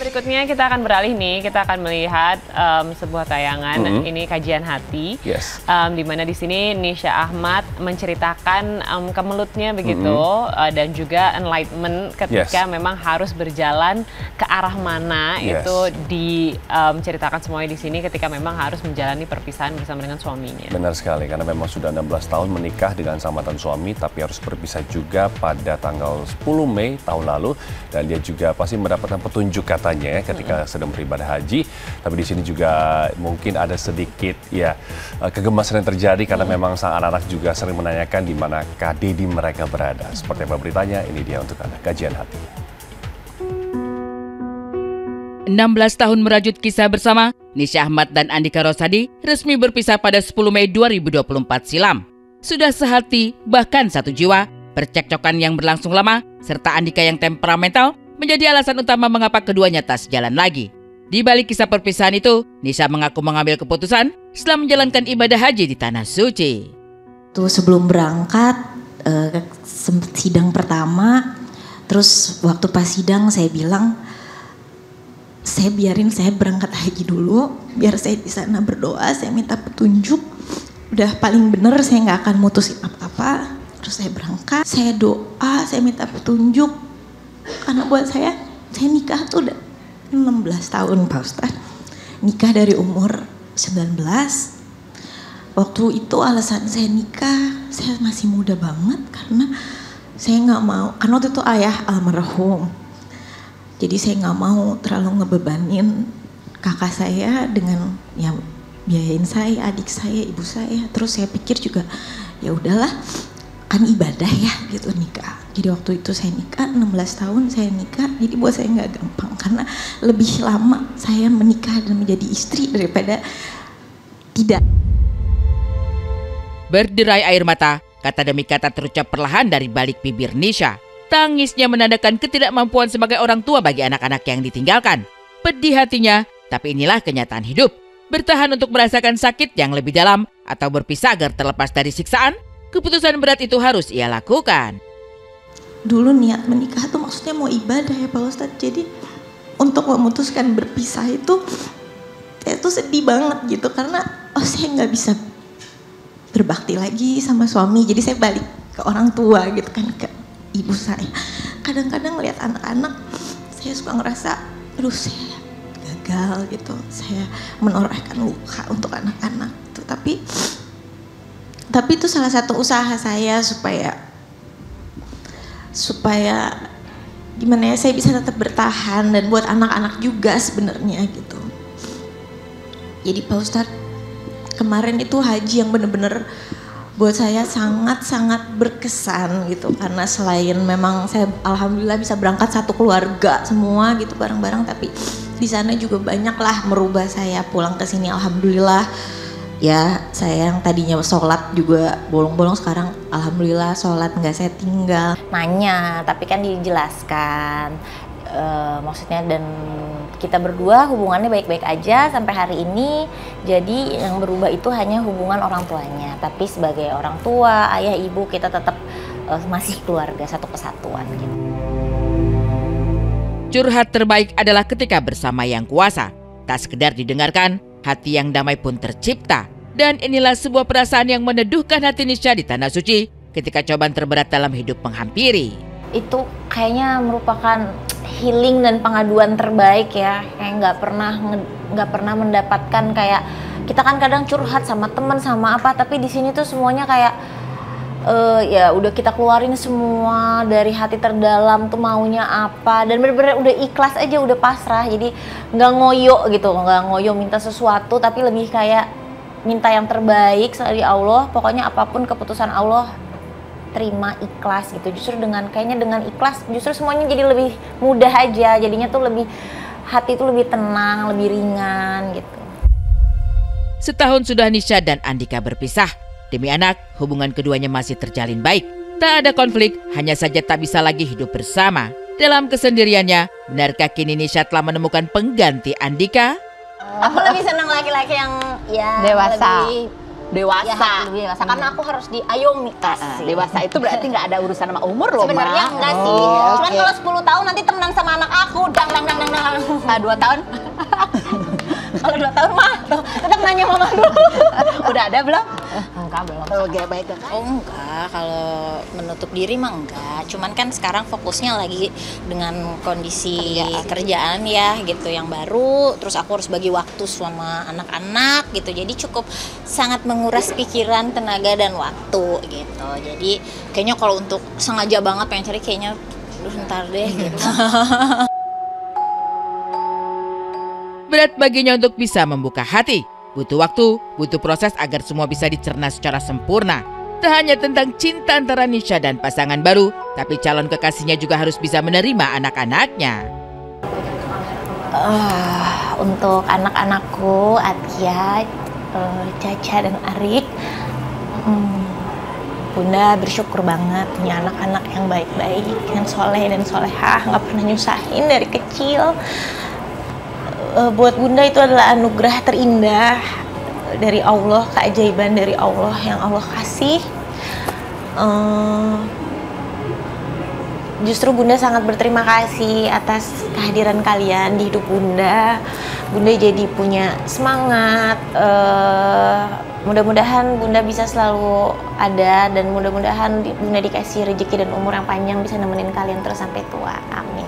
Berikutnya kita akan beralih nih, kita akan melihat sebuah tayangan, ini Kajian Hati, di mana di sini Nisha Ahmad menceritakan kemelutnya begitu, dan juga enlightenment ketika memang harus berjalan ke arah mana, itu diceritakan semuanya di sini ketika memang harus menjalani perpisahan bersama dengan suaminya. Benar sekali, karena memang sudah 16 tahun menikah dengan sang mantan suami, tapi harus berpisah juga pada tanggal 10 Mei tahun lalu, dan dia juga pasti mendapatkan petunjuk katanya ketika sedang beribadah haji. Tapi di sini juga mungkin ada sedikit kegemasan yang terjadi karena memang sang anak-anak juga sering menanyakan di manakah Dedi mereka berada. Seperti apa beritanya, ini dia untuk Anda, Kajian Hati. 16 tahun merajut kisah bersama, Nisha Ahmad dan Andika Rosadi resmi berpisah pada 10 Mei 2024 silam. Sudah sehati, bahkan satu jiwa, percekcokan yang berlangsung lama, serta Andika yang temperamental menjadi alasan utama mengapa keduanya tak sejalan lagi. Di balik kisah perpisahan itu, Nisha mengaku mengambil keputusan setelah menjalankan ibadah haji di Tanah Suci. Sebelum berangkat, sidang pertama, terus waktu pas sidang saya bilang, saya biarin saya berangkat haji dulu, biar saya di sana berdoa, saya minta petunjuk. Udah paling bener saya nggak akan mutusin apa-apa. Terus saya berangkat, saya doa, saya minta petunjuk. Karena buat saya nikah tuh udah 16 tahun Pak Ustadz. Nikah dari umur 19. Waktu itu alasan saya nikah, saya masih muda banget karena saya nggak mau, karena waktu itu ayah almarhum. Jadi saya nggak mau terlalu ngebebanin kakak saya dengan biayain saya, adik saya, ibu saya. Terus saya pikir juga ya udahlah, kan ibadah ya gitu nikah. Jadi waktu itu saya nikah, 16 tahun saya nikah, jadi buat saya nggak gampang karena lebih lama saya menikah dan menjadi istri daripada tidak. Berderai air mata, kata demi kata terucap perlahan dari balik bibir Nisha. Tangisnya menandakan ketidakmampuan sebagai orang tua bagi anak-anak yang ditinggalkan. Pedih hatinya, tapi inilah kenyataan hidup. Bertahan untuk merasakan sakit yang lebih dalam atau berpisah agar terlepas dari siksaan, keputusan berat itu harus ia lakukan. Dulu niat menikah tuh maksudnya mau ibadah ya Pak Ustadz. Jadi untuk memutuskan berpisah itu, saya tuh sedih banget gitu. Karena saya nggak bisa berbakti lagi sama suami. Jadi saya balik ke orang tua gitu kan, ke ibu saya. Kadang-kadang ngeliat anak-anak, saya suka ngerasa, aduh saya gagal gitu. Saya menorehkan luka untuk anak-anak. Tapi itu salah satu usaha saya supaya gimana ya, saya bisa tetap bertahan dan buat anak-anak juga sebenarnya gitu. Jadi Pak Ustadz, kemarin itu haji yang bener-bener buat saya sangat-sangat berkesan gitu, karena selain memang saya alhamdulillah bisa berangkat satu keluarga semua gitu bareng-bareng, tapi di sana juga banyak lah merubah saya pulang ke sini alhamdulillah. Ya saya yang tadinya sholat juga bolong-bolong, sekarang alhamdulillah sholat nggak saya tinggal. Nanya, tapi kan dijelaskan, maksudnya dan kita berdua hubungannya baik-baik aja sampai hari ini. Jadi yang berubah itu hanya hubungan orang tuanya, tapi sebagai orang tua, ayah, ibu, kita tetap masih keluarga, satu kesatuan gitu. Curhat terbaik adalah ketika bersama Yang Kuasa. Tak sekedar didengarkan, hati yang damai pun tercipta. Dan inilah sebuah perasaan yang meneduhkan hati Nisha di Tanah Suci ketika cobaan terberat dalam hidup menghampiri. Itu kayaknya merupakan healing dan pengaduan terbaik ya. Kayak nggak pernah mendapatkan, kayak kita kan kadang curhat sama teman sama apa, tapi di sini tuh semuanya kayak ya udah kita keluarin semua dari hati terdalam tuh maunya apa, dan bener-bener udah ikhlas aja, udah pasrah. Jadi nggak ngoyo gitu, nggak ngoyo minta sesuatu, tapi lebih kayak minta yang terbaik dari Allah. Pokoknya apapun keputusan Allah terima, ikhlas gitu. Justru kayaknya dengan ikhlas justru semuanya jadi lebih mudah aja, jadinya tuh lebih, hati tuh lebih tenang, lebih ringan gitu. Setahun sudah Nisha dan Andika berpisah. Demi anak, hubungan keduanya masih terjalin baik. Tak ada konflik, hanya saja tak bisa lagi hidup bersama. Dalam kesendiriannya, benarkah kini Nisha telah menemukan pengganti Andika? Aku lebih senang laki-laki yang ya dewasa, lebih dewasa. Ya, lebih dewasa karena aku harus diayomi. Dewasa itu berarti nggak ada urusan sama umur loh, Ma. Sebenarnya enggak sih. Cuman kalau 10 tahun nanti temenan sama anak aku, dang. 2 tahun. Kalau 2 tahun mah tuh, tetap nanya mama dulu. Udah ada belum? Enggak, belum. Oke, baik. Oh enggak, kalau menutup diri mah enggak. Cuman kan sekarang fokusnya lagi dengan kondisi kerjaan ya gitu yang baru. Terus aku harus bagi waktu sama anak-anak gitu. Jadi cukup sangat menguras pikiran, tenaga dan waktu gitu. Jadi kayaknya kalau untuk sengaja banget pengen cari kayaknya ntar deh gitu. Berat baginya untuk bisa membuka hati. Butuh waktu, butuh proses agar semua bisa dicerna secara sempurna. Tak hanya tentang cinta antara Nisha dan pasangan baru, tapi calon kekasihnya juga harus bisa menerima anak-anaknya. Untuk anak-anakku, Atia, Caca dan Arik, Bunda bersyukur banget punya anak-anak yang baik-baik, yang soleh dan solehah, nggak pernah nyusahin dari kecil. Buat Bunda itu adalah anugerah terindah dari Allah, keajaiban dari Allah yang Allah kasih. Justru Bunda sangat berterima kasih atas kehadiran kalian di hidup Bunda. Bunda jadi punya semangat. Mudah-mudahan Bunda bisa selalu ada dan mudah-mudahan Bunda dikasih rezeki dan umur yang panjang bisa nemenin kalian terus sampai tua. Amin.